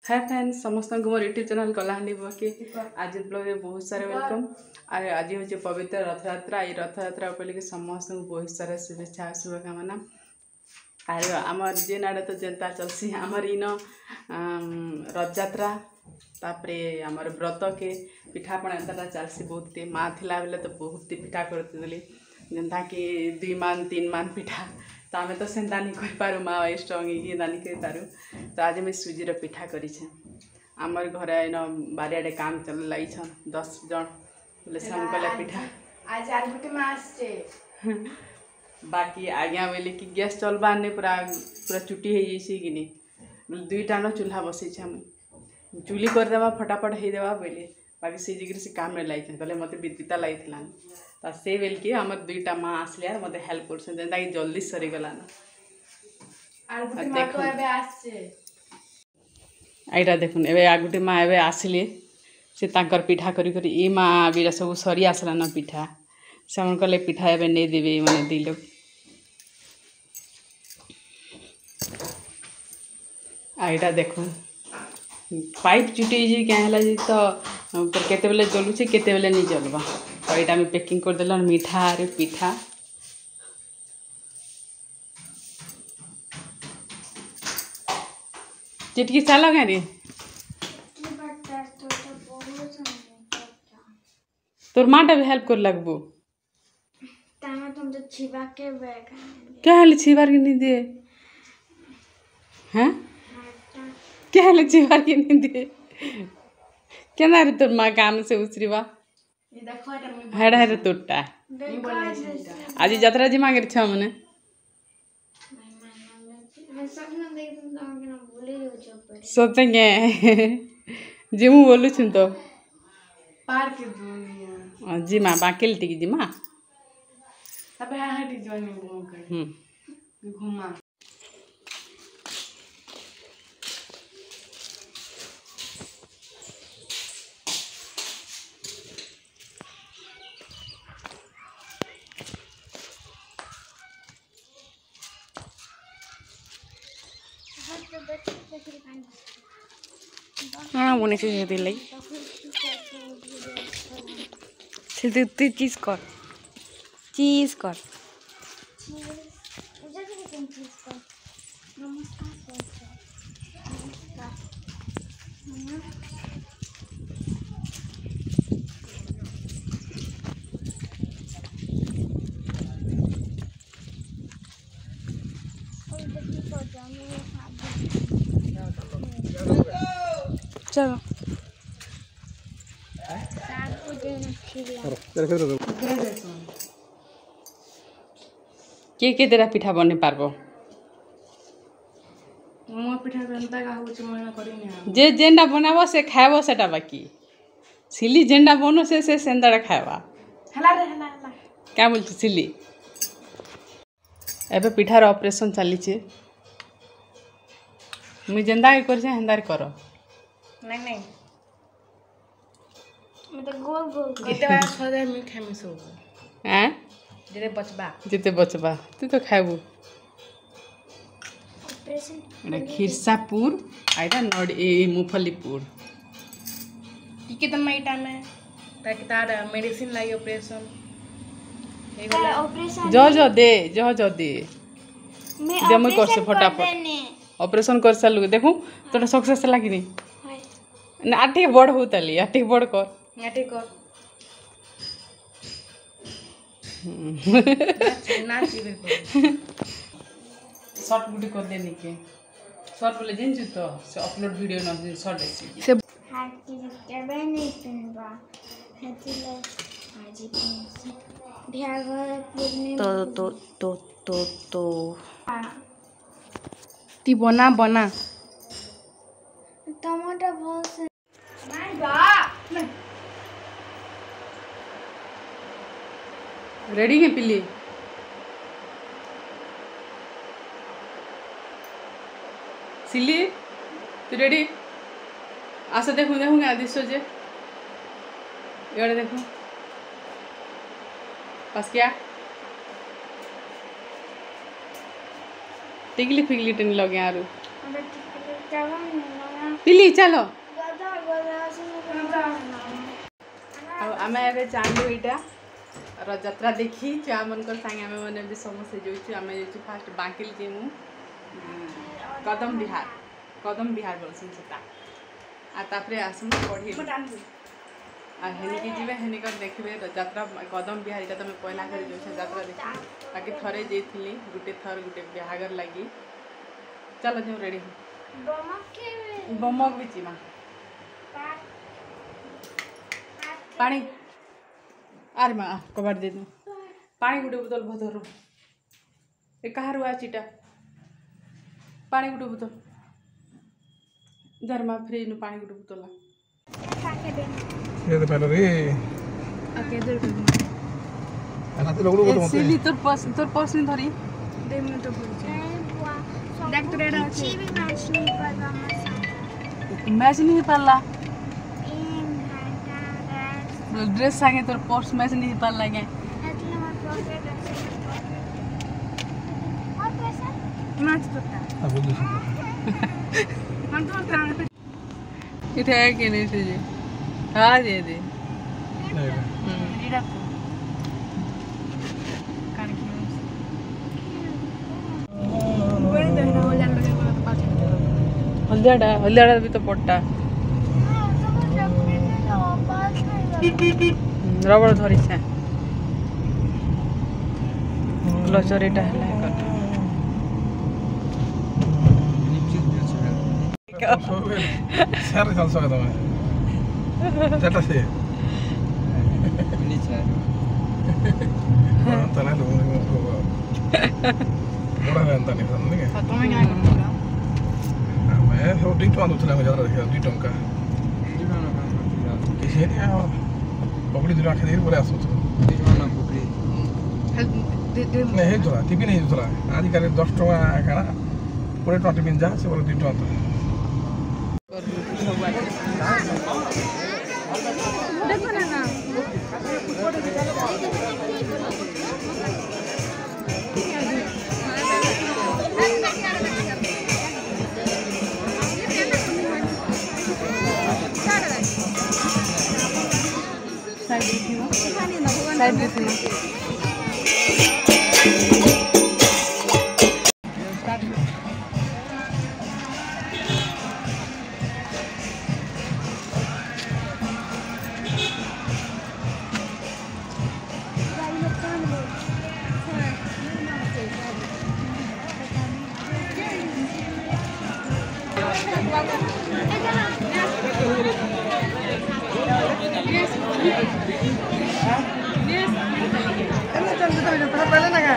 Hi friends समस्त को मोर YouTube channel Kalahandi बके आज ब्लॉग में बहुत सारा वेलकम। और आज हूँ पवित्र रथयात्रा। ये रथयात्रा उपलक्षे समस्त को बहुत सारा शुभेच्छा शुभकामना। और आमर जेन आड़े तो जेनता चलसी आमर इन रथयात्रा तापरे आमर व्रत के पिठापणा एंता चलसी बहुत माँ थिला बेले तो बहुत पिठा करती जेनता कि 2 मान 3 मान पिठा तो आम तो सेन्ता नहीं कर पारू माँ स्ट्रंग नहीं कर पारू। तो आज मैं सुजीर पिठा करी आमर घर इन बारियाडे काम चल लगी 10 जन बोले से कला पिठा आज आर गुटे मास बाकी आज्ञा बोले कि गैस चलबा नहीं पूरा पूरा चुटी हो जाइए कि नहीं बोले 2टा न चूल्हा बसई चुली करदेवा फटाफट होदेवा बोले बाकी से जगह से काम नहीं लगी कहले मत विदिता लगी तो से बेल कि आम 2टा माँ आसले मत हेल्प कर जल्दी सरीगला एटा देखुन ए आ गोटे माँ ए आसिले से तांकर पिठा करी ये माँ बीरा सब सरी आसला न पिठा से मन कले पिठा ए नहीं देवे मैंने 2 लोग आईटा देखुन पाइप चुटी क्या है तो केते बेले जलुचे केते बेले नहीं जलवा तो यहाँ आम पैकिंग करदेल मीठा और पिठा चिटकी चल गे तोर माटा भी हेल्प कर लगबो क्या हाल छिबार के नहीं दिए हैं क्या हाल छिबार के नहीं दिए क्या रे तोर माँ काम से उचरीवा हेड़ा हेरे तोटा आज यात्रा जी मांगे छ मने सोचेंगे जी मु बोलू छु तो पार के दुनिया जी माँ बाकी टिकी जी माँ अब है टी जॉइन में घुमा हाँ बोने से दे लई सिर्फ तू चीज कर चलो के तेरा पिठा बने पारबो मो पिठा बनता का कुछ मना करी जे जेंडा बनाबो से खाएबो सेटा बाकी सिली जेंडा बनो से सेंदाड़ा खाएबा हला रे हला क्या बोलछ सिली एबे पिठार ऑपरेशन चली छे मुई जेंदा के कर हेंदार करो नहीं मैं तो गोल केते बार सदे मीठा में सो हैं जेते बचबा तू तो खाएबू ऑपरेशन खिरसापुर आइदा नड ए मुफलीपुर टिके तो माइटा में ताकि तार मेडिसिन लागी ऑपरेशन जो दे मैं मुई कर से फटाफट ऑपरेशन कर सालू देखू तोटा सक्सेस लागी नहीं ना आठी बड़ होतली आठी बड़ कर नाटे कर शॉर्ट वीडियो कर देने के शॉर्ट बोले जिन तो से अपलोड वीडियो न शॉर्ट ऐसी से केबे नहीं पिनबा हेतिले आजी पिन ढागर पूर्णिमा तो ती बना टमाटर बहुत से नहीं बा रेडी है पिल्ली सिल्ली तू रेडी आशा देखूंगे आदिश्य जे ये देखो पास क्या टिकली फिगली टेन लगे आरु पिली चलो आम ए चालू यहाँ रथयात्रा देखी छुआ मन सागे आम मैंने भी समस्ते जो आम जो फास्ट बांकिल जीमु कदम बिहार बोलसन सेटा आतापरे आसम पढ़ी हेनिकी जीवे हेनिकर देखिए रथयात्रा कदम बिहार इटा तुम पहला कर जो यात्रा देखी बाकी थरे जाइली गोटे थर गोटे बिहागर लगी चलो जो रेडी बमक भी जीमा पानी आरे माँ कबाड़ दे दूँ पानी गोटे बोतल भदर ए कहाँ आचिटा पानी गोटे बोतल धर्मा फ्रिज पानी गोटे बोतल ये तो पहले रे सिली तोर पर्स नहीं धरी दे मैं तो भूल देख तो रेडा କିଛି ବି ମ୍ୟାଚ୍ ନେଇ ପାରବା ଆମ ସାଙ୍ଗେ मैच नहीं पाला ଏମ୍ ଘାଟା ड्रेस संगे तोर पर्स मैच नहीं पाला के ଏଥିରେ ମୋର ପକେଟ୍ ଅଛି ମୋର ପଇସା मैच तोता अब बोल दो हम तो प्राण पे इथे है कि नहीं से जी हाँ दे दे रीडा को कान की कोई तो ना हो जान लगे बोला तो पास हल्दियाड़ा भी तो पट्टा रबड़ धरी से क्लचर इटा है सर चल सकता मैं जटा से नीचे तना लोग बड़ा है अंतर नहीं समझ गए तो मैं क्या करूंगा मैं वो डी टू आंदो चला मैं ज़्यादा देखा डी टू का किसी ने पकड़ी दूर आके देर बोले आसो तो नहीं दूरा टीवी नहीं दूरा आज कल 10 टका का पूरे 20 मिनट जा से बोले डी टू आंदो देखो ना साइड पहले लगा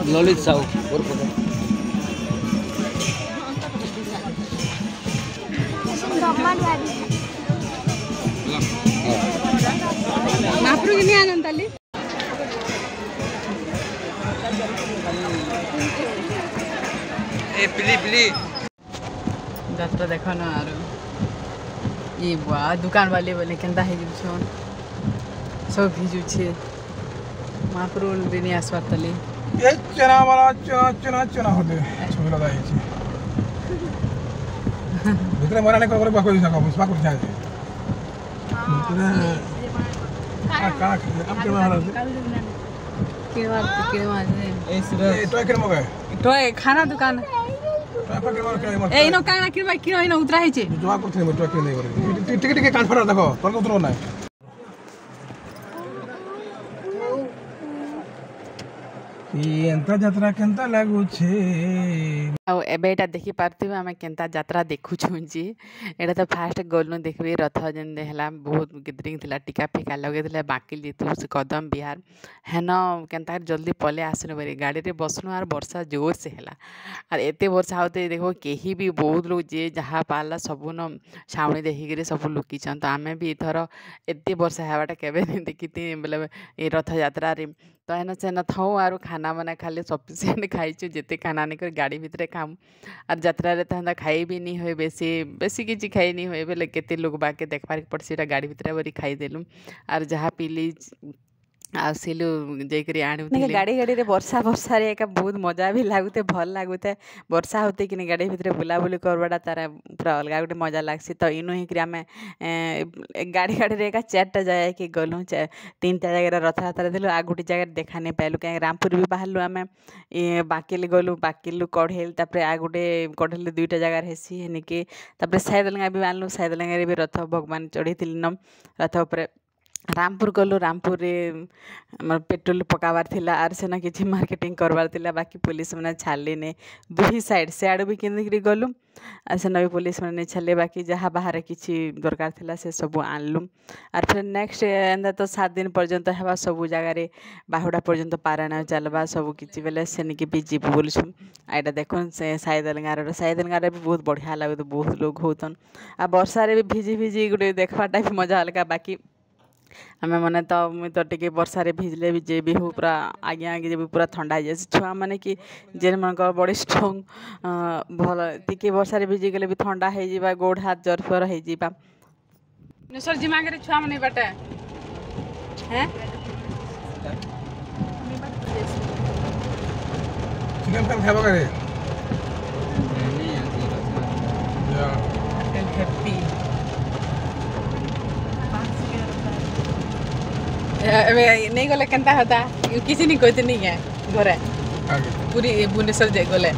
ललित साहू महाप्रभु की नहीं आनंद ताली ए पिली पिली যাত্রা দেখ না আর ই বুয়া দোকান वाले बोले केंदा है जुछन सब भिजुछे महाप्रभु दिनी आसवा तले ये चना वाला चना होते छबी लगा है छी भीतर मराने को बाको दिसा को बाको दिसा अब के मार तो खाना दुकान ए नो काना किरबा किरो इनो उतरा है छे जोआ को थे टोके नहीं करे टिके टिके कान फरा देखो तोर उतरो ना एंता यात्रा केंता लागू छे ଆଉ ଏବେ ଏଇଟା ଦେଖିପାରୁଥିବେ ଆମେ କେନ୍ତା ଯାତ୍ରା ଦେଖୁଛୁଁ ଯେ ଏଇଟା ତ ଫାଷ୍ଟ ଗଲୁ ଦେଖିବି ରଥ ଯେନ୍ ହେଲା ବହୁତ ଗେଦରିଂ ଥିଲା ଟିକା ଫିକା ଲଗେଇଥିଲେ ବାକି ଯେତୁ ସେ କଦମ ବିହାର ହେନ କେନ୍ତା ଜଲ୍ଦି ପଲେଇ ଆସିଲୁ ବେଲେ ଗାଡ଼ିରେ ବସଲୁ ଆର୍ ବର୍ଷା ଜୋରସେ ହେଲା ଆର୍ ଏତେ ବର୍ଷା ହଉତେ ଦେଖ କେହି ବି ବହୁତ ଲୋକ ଯିଏ ଯାହା ପାରଲା ସବୁନ ଛାଉଣି ଦେଖିକିରି ସବୁ ଲୁକିଛନ୍ ତ ଆମେ ବି ଏଥର ଏତେ ବର୍ଷା ହେବାଟା କେବେ ନି ଦେଖିତି ବେଲେ ଏ ରଥଯାତ୍ରାରେ ତ ହେନ ସେନ ଥାଉ ଆରୁ ଖାନା ମାନେ ଖାଲି ସଫିସିଏଣ୍ଟ ଖାଇଛୁ ଯେତେ ଖାନା ନେଇ କରି ଗାଡ଼ି ଭିତରେ ଖାଉ আর যাত্রারে তো হেন্তা খাই ବି ନି ହୁଏ ବେଶୀ ବେଶୀ କିଛି ଖାଇ ନି ହୁଏ ବେଲେ କେତେ ଲୋକ ବାକେ ଦେଖବାର୍ ପଡ଼୍ସି ସେଟା ଗାଡ଼ି ଭିତରେ ବରି ଖାଇଦେଲୁ ଆର୍ ଯାହା ପିଲି ଆସିଲୁ ଯାଇକରି ଆଣୁଥିଲେ ଗାଡ଼ି ଗାଡ଼ିରେ ବର୍ଷାରେ ଏକା ବହୁତ ମଜା ବି ଲାଗୁଥାଏ ଭଲ ଲାଗୁଥାଏ ବର୍ଷା ହଉତେ କିନି ଗାଡ଼ି ଭିତରେ ବୁଲାବୁଲି କରବାଟା ତାର ପୁରା ଅଲଗା ଗୋଟେ ମଜା ଲାଗ୍ସି ତ ଇନୁ ହେଇକରି ଆମେ ଗାଡ଼ିରେ ଏକା 4ଟା ଜାଗାକେ ଗଲୁ 3ଟା ଜାଗାରେ ରଥଯାତ୍ରା ଦେଲୁ ଆଉ ଗୋଟେ ଜାଗାରେ ଦେଖା ନାଇଁ ପାଇଲୁ କାହିଁକି ରାମପୁର ବି ବାହାରିଲୁ ଆମେ ବାକିଲି ଗଲୁ ବାକିଲୁ କଢ଼େଇଲ ତାପରେ ଆଉ ଗୋଟେ କଢ଼େଇଲୁ 2ଟା ଜାଗାରେ ହେସି ହେନିକି ତାପରେ ସାଇଦଲଙ୍ଗା ବି ଆଣିଲୁ ସାଇଦଲଙ୍ଗାରେ ବି ରଥ ଭଗବାନ ଚଢ଼େଇଥିଲି ନ ରଥ ଉପରେ रामपुर गलु रामपुर रे पेट्रोल पकाबार थिला आर सेना किछि मार्केटिंग करबार थिला बाकी पुलिस मने छाड़ले ने दुही साइड से आड़ भी किंदी गलु आ सेना भी पुलिस मने छाड़ले बाकी जहाँ बाहर किछि दरकार थिला से सब आनलु आर फिर नेक्स्ट एंदा तो 7 दिन पर्यंत हेबा सब जगह रे बाहुडा पर्यंत पारायण चलबा सब किछि बेले सेन के भी जीव बोलछु आइडा देखन से साइदलगार भी बहुत बढ़िया लागो तो बहुत लोग होतन आ वर्षा रे भी भिजी गुटे देखबाटा भी मजा अलगा बाकी आमे मने तो मुई तो टिके वर्षा भिजले भी जे भी हो पूरा आगे आगे जे पूरा ठंडा जाए छुआ माने कि जेन मन बड़ी स्ट्रॉन्ग भल टिके वर्षा भिजी गले भी ठंडा हो जावा गोड़ हाथ जर फर हो जावा सर जी मागे छुआ माने बाटे हैं चिकन खान खाबा करे या हैप्पी नहीं गले केनता होता किसी नहीं कहते नहीं है घरे पूरी भुवनेश्वर जाए गले